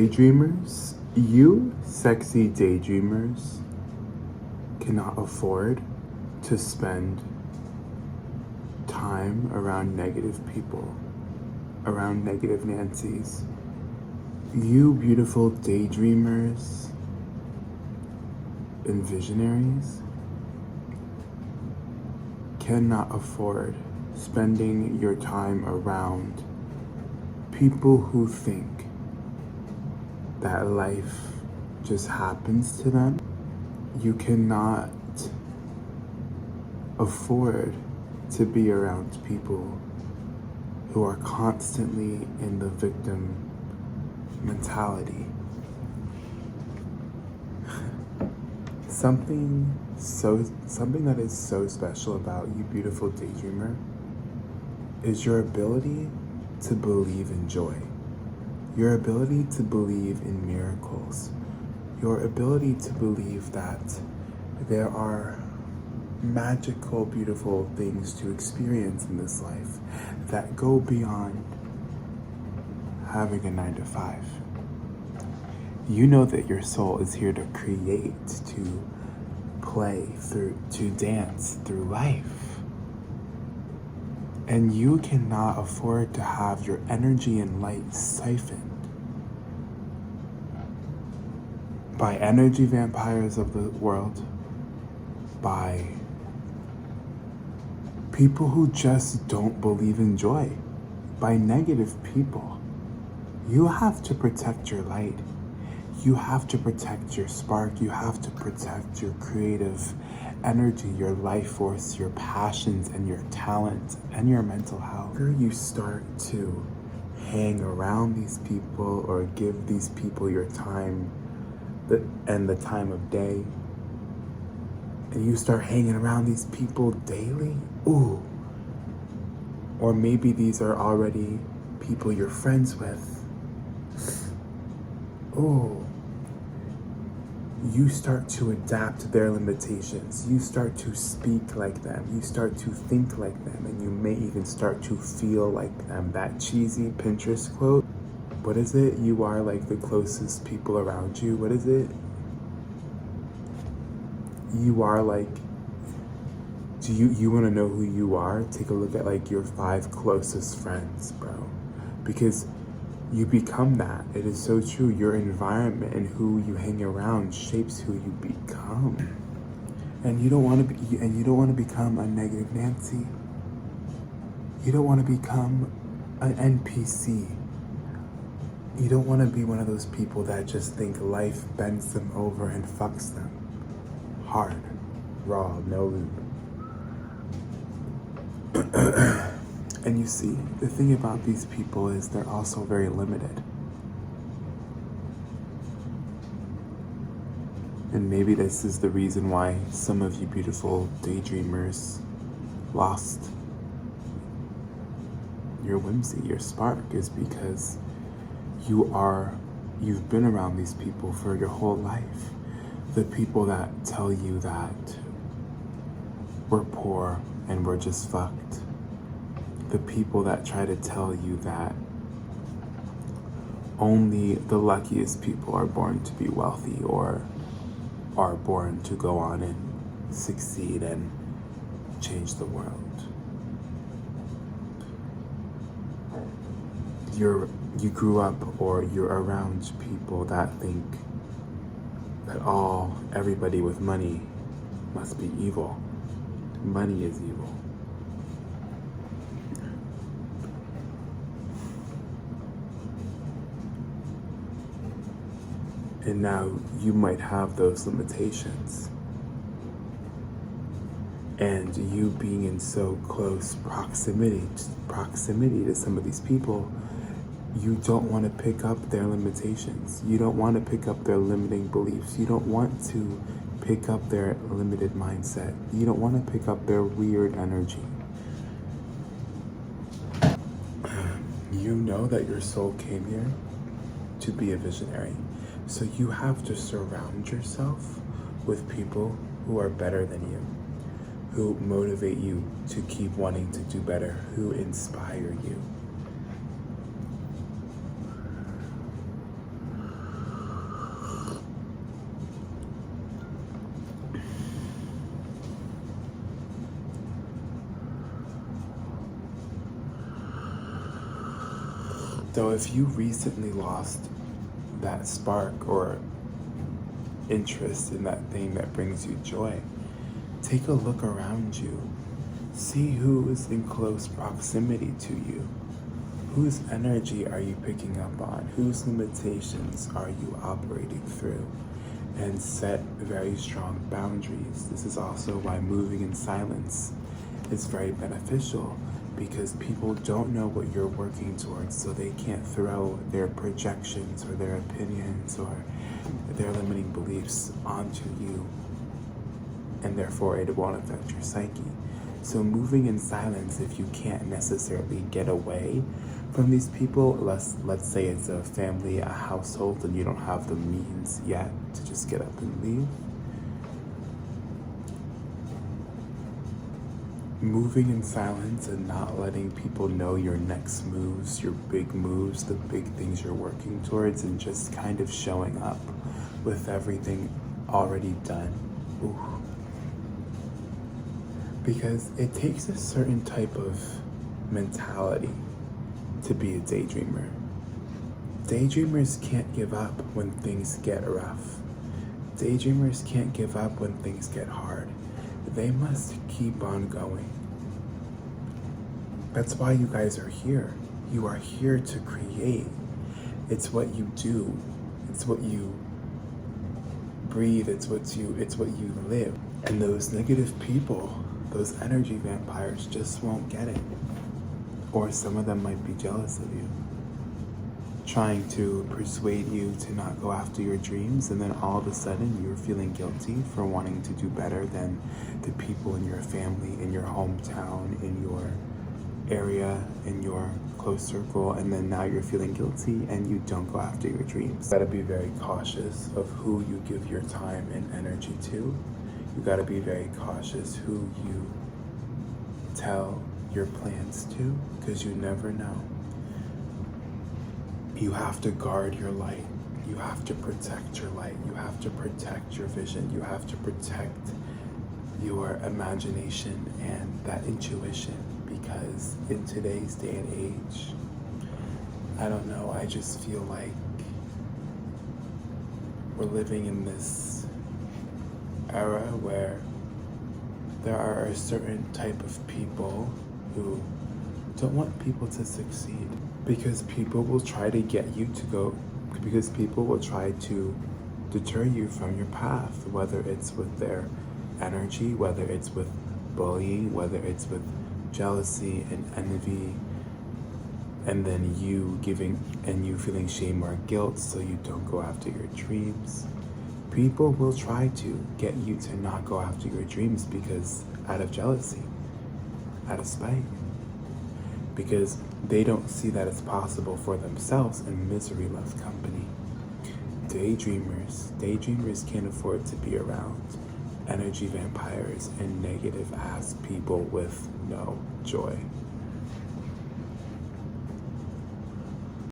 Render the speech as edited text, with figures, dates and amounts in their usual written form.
Daydreamers, you sexy daydreamers cannot afford to spend time around negative people, around negative Nancys. You beautiful daydreamers and visionaries cannot afford spending your time around people who think that life just happens to them. You cannot afford to be around people who are constantly in the victim mentality. Something that is so special about you, beautiful daydreamer, is your ability to believe in joy. Your ability to believe in miracles. Your ability to believe that there are magical, beautiful things to experience in this life that go beyond having a 9-to-5. You know that your soul is here to create, to play through, to dance through life. And you cannot afford to have your energy and light siphoned by energy vampires of the world, by people who just don't believe in joy, by negative people. You have to protect your light. You have to protect your spark. You have to protect your creative energy, your life force, your passions, and your talent, and your mental health. After you start to hang around these people or give these people your time and the time of day, and you start hanging around these people daily, ooh, or maybe these are already people you're friends with, ooh, you start to adapt their limitations. You start to speak like them. You start to think like them, and you may even start to feel like them. That cheesy Pinterest quote, what is it? You are like the closest people around you. What is it? You are like, do you want to know who you are? Take a look at like your 5 closest friends, bro. Because you become that. It is so true. Your environment and who you hang around shapes who you become. And you don't want to become a negative Nancy. You don't want to become an NPC. You don't want to be one of those people that just think life bends them over and fucks them. Hard, raw, no lube. And you see, the thing about these people is they're also very limited. And maybe this is the reason why some of you beautiful daydreamers lost your whimsy, your spark, is because you've been around these people for your whole life. The people that tell you that we're poor and we're just fucked. The people that try to tell you that only the luckiest people are born to be wealthy or are born to go on and succeed and change the world. You grew up or you're around people that think that everybody with money must be evil. Money is evil. And now you might have those limitations. And you being in so close proximity to some of these people, you don't want to pick up their limitations. You don't want to pick up their limiting beliefs. You don't want to pick up their limited mindset. You don't want to pick up their weird energy. You know that your soul came here to be a visionary. So you have to surround yourself with people who are better than you, who motivate you to keep wanting to do better, who inspire you. So if you recently lost that spark or interest in that thing that brings you joy, take a look around you. See who is in close proximity to you. Whose energy are you picking up on? Whose limitations are you operating through? And set very strong boundaries. This is also why moving in silence is very beneficial, because people don't know what you're working towards, so they can't throw their projections or their opinions or their limiting beliefs onto you, and therefore it won't affect your psyche. So moving in silence, if you can't necessarily get away from these people, let's say it's a family, a household, and you don't have the means yet to just get up and leave, moving in silence and not letting people know your next moves, your big moves, the big things you're working towards, and just kind of showing up with everything already done. Ooh. Because it takes a certain type of mentality to be a daydreamer. Daydreamers can't give up when things get rough. Daydreamers can't give up when things get hard. They must keep on going. That's why you guys are here. You are here to create. It's what you do. It's what you breathe. It's what you live. And those negative people, those energy vampires, just won't get it. Or some of them might be jealous of you, trying to persuade you to not go after your dreams, and then all of a sudden you're feeling guilty for wanting to do better than the people in your family, in your hometown, in your area, in your close circle, and then now you're feeling guilty and you don't go after your dreams. You gotta be very cautious of who you give your time and energy to. You gotta be very cautious who you tell your plans to, because you never know. You have to guard your light. You have to protect your light. You have to protect your vision. You have to protect your imagination and that intuition, because in today's day and age, I don't know, I just feel like we're living in this era where there are a certain type of people who don't want people to succeed, because people will try to get you to go, because people will try to deter you from your path, whether it's with their energy, whether it's with bullying, whether it's with jealousy and envy, and then you feeling shame or guilt so you don't go after your dreams. People will try to get you to not go after your dreams, because out of jealousy, out of spite, because they don't see that it's possible for themselves, and misery loves company. Daydreamers can't afford to be around energy vampires and negative ass people with no joy.